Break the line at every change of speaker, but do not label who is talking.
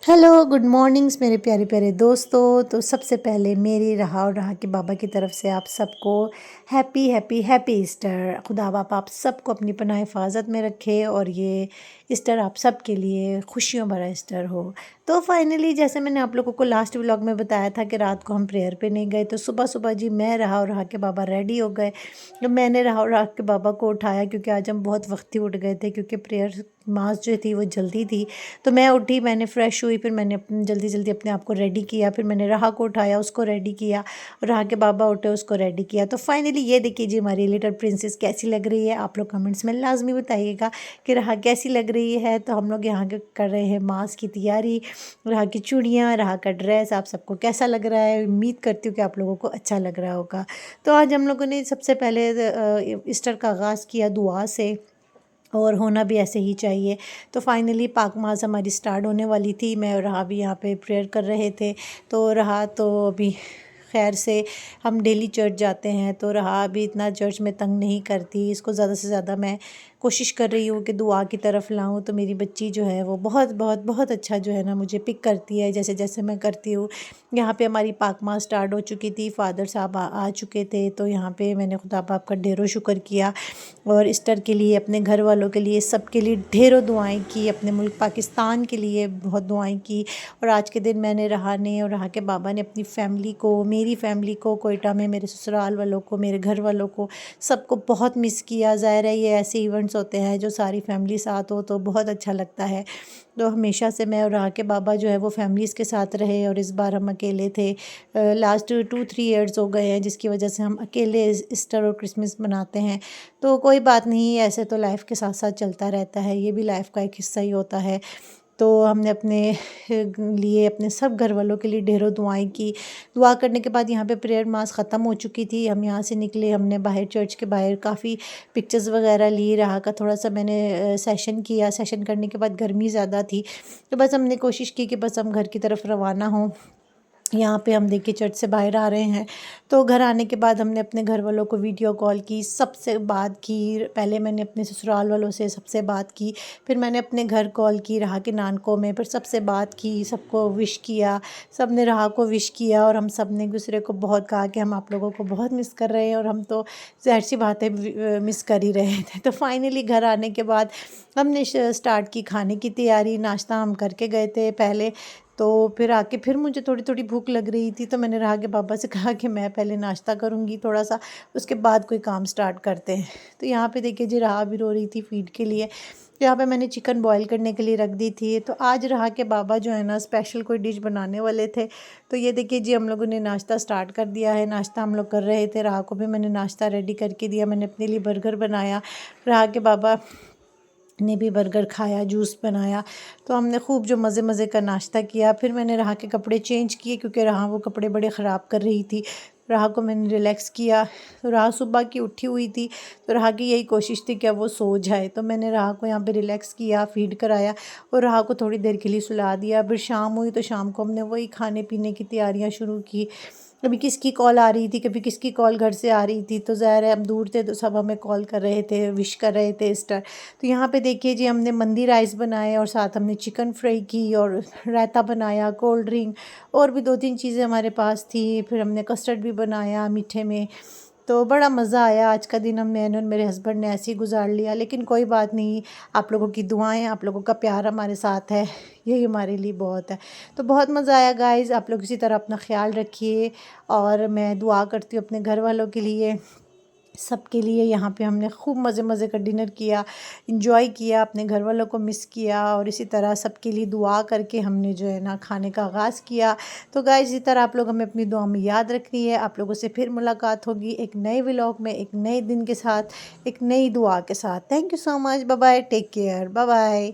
Hello good mornings मेरे प्यारे प्यारे दोस्तों। तो सबसे पहले मेरी रहा और रहा के बाबा की तरफ से आप सबको हैप्पी हैप्पी हैप्पी ईस्टर। खुदा बाप आप सबको अपनी पनाह हिफाजत में रखे और ये ईस्टर आप सब के लिए खुशियों भरा ईस्टर हो। तो फाइनली जैसे मैंने आप लोगों को लास्ट व्लॉग में बताया था कि रात को हम प्रेयर पे नहीं गए, तो सुबह सुबह जी मैं रहा और रहा के बाबा रेडी हो गए। तो मैंने रहा और रहा के बाबा को उठाया क्योंकि आज हम बहुत वक्ती उठ गए थे, क्योंकि प्रेयर मास जो थी वो जल्दी थी। तो मैं उठी, मैंने फ़्रेश हुई, फिर मैंने जल्दी जल्दी अपने आप को रेडी किया, फिर मैंने राहा को उठाया, उसको रेडी किया, और राहा के बाबा उठे, उसको रेडी किया। तो फाइनली ये देखिए जी हमारी लिटिल प्रिंसेस कैसी लग रही है। आप लोग कमेंट्स में लाजमी बताइएगा कि राहा कैसी लग रही है। तो हम लोग यहाँ कर रहे हैं मास की तैयारी। राहा की चूड़ियाँ, राहा का ड्रेस आप सबको कैसा लग रहा है, उम्मीद करती हूँ कि आप लोगों को अच्छा लग रहा होगा। तो आज हम लोगों ने सबसे पहले ईस्टर का आगाज़ किया दुआ से, और होना भी ऐसे ही चाहिए। तो फाइनली पाक माज़ हमारी स्टार्ट होने वाली थी। मैं और रहा भी यहाँ पे प्रेयर कर रहे थे। तो रहा तो अभी खैर से हम डेली चर्च जाते हैं, तो रहा अभी इतना चर्च में तंग नहीं करती। इसको ज़्यादा से ज़्यादा मैं कोशिश कर रही हूँ कि दुआ की तरफ लाऊं। तो मेरी बच्ची जो है वो बहुत बहुत बहुत अच्छा जो है ना मुझे पिक करती है जैसे जैसे मैं करती हूँ। यहाँ पे हमारी पाक माँ स्टार्ट हो चुकी थी, फ़ादर साहब आ चुके थे। तो यहाँ पे मैंने खुदा बाप का ढेरों शुक्र किया और ईस्टर के लिए, अपने घर वालों के लिए, सबके लिए ढेरों दुआएं की, अपने मुल्क पाकिस्तान के लिए बहुत दुआएं की। और आज के दिन मैंने रहा ने और रहा के बाबा ने अपनी फ़ैमिली को, मेरी फ़ैमिली को, कोयटा में मेरे ससुराल वालों को, मेरे घर वालों को, सबको बहुत मिस किया। ज़ाहिर है ये ऐसे इवेंट्स होते हैं जो सारी फैमिली साथ हो तो बहुत अच्छा लगता है। तो हमेशा से मैं और रहा के बाबा जो है वो फैमिलीज़ के साथ रहे, और इस बार हम अकेले थे। लास्ट 2-3 ईयर्स हो गए हैं जिसकी वजह से हम अकेले ईस्टर और क्रिसमस मनाते हैं। तो कोई बात नहीं, ऐसे तो लाइफ के साथ साथ चलता रहता है, ये भी लाइफ का एक हिस्सा ही होता है। तो हमने अपने लिए, अपने सब घर वालों के लिए ढेरों दुआएं की। दुआ करने के बाद यहाँ पे प्रेयर मास ख़त्म हो चुकी थी। हम यहाँ से निकले, हमने बाहर चर्च के बाहर काफ़ी पिक्चर्स वगैरह ली। रहा का थोड़ा सा मैंने सेशन किया। सेशन करने के बाद गर्मी ज़्यादा थी, तो बस हमने कोशिश की कि बस हम घर की तरफ रवाना हों। यहाँ पे हम देखिए चर्च से बाहर आ रहे हैं। तो घर आने के बाद हमने अपने घर वालों को वीडियो कॉल की, सबसे बात की। पहले मैंने अपने ससुराल वालों से सबसे बात की, फिर मैंने अपने घर कॉल की रहा के नानकों में, फिर सबसे बात की, सबको विश किया। सब ने रहा को विश किया, और हम सब ने एक दूसरे को बहुत कहा कि हम आप लोगों को बहुत मिस कर रहे हैं, और हम तो ज़ाहिर सी बात है मिस कर ही रहे थे। तो फाइनली घर आने के बाद हमने स्टार्ट की खाने की तैयारी। नाश्ता हम करके गए थे पहले। तो फिर आके फिर मुझे थोड़ी थोड़ी भूख लग रही थी, तो मैंने रहा के बाबा से कहा कि मैं पहले नाश्ता करूँगी थोड़ा सा, उसके बाद कोई काम स्टार्ट करते हैं। तो यहाँ पे देखिए जी रहा भी रो रही थी फीड के लिए। यहाँ पे मैंने चिकन बॉईल करने के लिए रख दी थी। तो आज रहा के बाबा जो है ना स्पेशल कोई डिश बनाने वाले थे। तो ये देखिए जी हम लोगों ने नाश्ता स्टार्ट कर दिया है। नाश्ता हम लोग कर रहे थे, रहा को भी मैंने नाश्ता रेडी करके दिया। मैंने अपने लिए बर्गर बनाया, रहा के बाबा ने भी बर्गर खाया, जूस बनाया। तो हमने खूब जो मज़े मज़े का नाश्ता किया। फिर मैंने रहा के कपड़े चेंज किए क्योंकि रहा वो कपड़े बड़े ख़राब कर रही थी। रहा को मैंने रिलैक्स किया। तो रहा सुबह की उठी हुई थी, तो रहा की यही कोशिश थी कि वो सो जाए। तो मैंने रहा को यहाँ पे रिलैक्स किया, फीड कराया, और रहा को थोड़ी देर के लिए सुला दिया। फिर शाम हुई तो शाम को हमने वही खाने पीने की तैयारियाँ शुरू की। कभी किसकी कॉल आ रही थी, कभी किसकी कॉल घर से आ रही थी। तो ज़ाहिर है हम दूर थे तो सब हमें कॉल कर रहे थे, विश कर रहे थे ईस्टर। तो यहाँ पे देखिए जी हमने मंदी राइस बनाए, और साथ हमने चिकन फ्राई की, और रायता बनाया, कोल्ड ड्रिंक, और भी 2-3 चीज़ें हमारे पास थी। फिर हमने कस्टर्ड भी बनाया मीठे में। तो बड़ा मज़ा आया। आज का दिन मैंने और मेरे हस्बैंड ने ऐसे ही गुजार लिया, लेकिन कोई बात नहीं, आप लोगों की दुआएं, आप लोगों का प्यार हमारे साथ है, यही हमारे लिए बहुत है। तो बहुत मज़ा आया गाइज़। आप लोग इसी तरह अपना ख्याल रखिए, और मैं दुआ करती हूँ अपने घर वालों के लिए, सबके लिए। यहाँ पे हमने खूब मज़े मज़े का डिनर किया, इंजॉय किया, अपने घर वालों को मिस किया, और इसी तरह सबके लिए दुआ करके हमने जो है ना खाने का आगाज़ किया। तो गाइस इसी तरह आप लोग हमें अपनी दुआ में याद रखिए। आप लोगों से फिर मुलाकात होगी एक नए व्लॉग में, एक नए दिन के साथ, एक नई दुआ के साथ। Thank you so much. Bye bye, take care, bye bye.